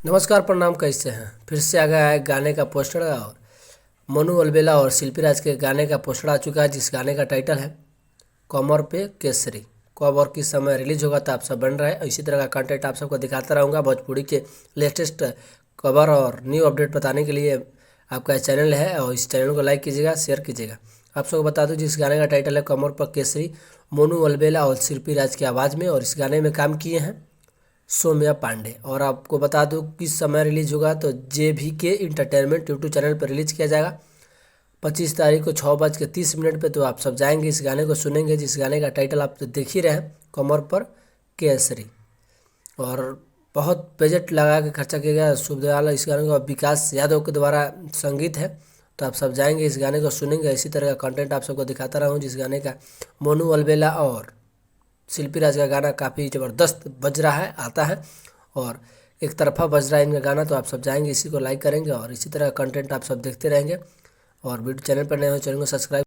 नमस्कार, प्रणाम। कैसे हैं? फिर से आ गया है गाने का पोस्टर और मनु अलबेला और शिल्पी राज के गाने का पोस्टर आ चुका है, जिस गाने का टाइटल है कमर पे केसरी। कब और किस समय रिलीज होगा तो आप सब बन रहे हैं। इसी तरह का कंटेंट आप सबको दिखाता रहूँगा। भोजपुरी के लेटेस्ट खबर और न्यू अपडेट बताने के लिए आपका चैनल है, और इस चैनल को लाइक कीजिएगा, शेयर कीजिएगा। आप सबको बता दूं, जिस गाने का टाइटल है कमर पर केसरी, मोनू अलबेला और शिल्पी राज की आवाज़ में, और इस गाने में काम किए हैं सौम्या पांडे। और आपको बता दूं किस समय रिलीज होगा, तो JVK इंटरटेनमेंट यूट्यूब चैनल पर रिलीज किया जाएगा 25 तारीख को 6:30 पे। तो आप सब जाएंगे, इस गाने को सुनेंगे, जिस गाने का टाइटल आप तो देख ही रहे हैं, कमर पर केसरी। और बहुत बजट लगा के खर्चा किया गया। शुभ दयाल इस गाने को विकास यादव के द्वारा संगीत है। तो आप सब जाएंगे, इस गाने को सुनेंगे। इसी तरह का कंटेंट आप सबको दिखाता रहूँ, जिस गाने का मोनू अलबेला और शिल्पी राज का गाना काफ़ी ज़बरदस्त बज रहा है, आता है, और एक तरफा बज रहा है इनका गाना। तो आप सब जाएंगे, इसी को लाइक करेंगे और इसी तरह कंटेंट आप सब देखते रहेंगे। और वीडियो चैनल पर नए हो, चैनल को सब्सक्राइब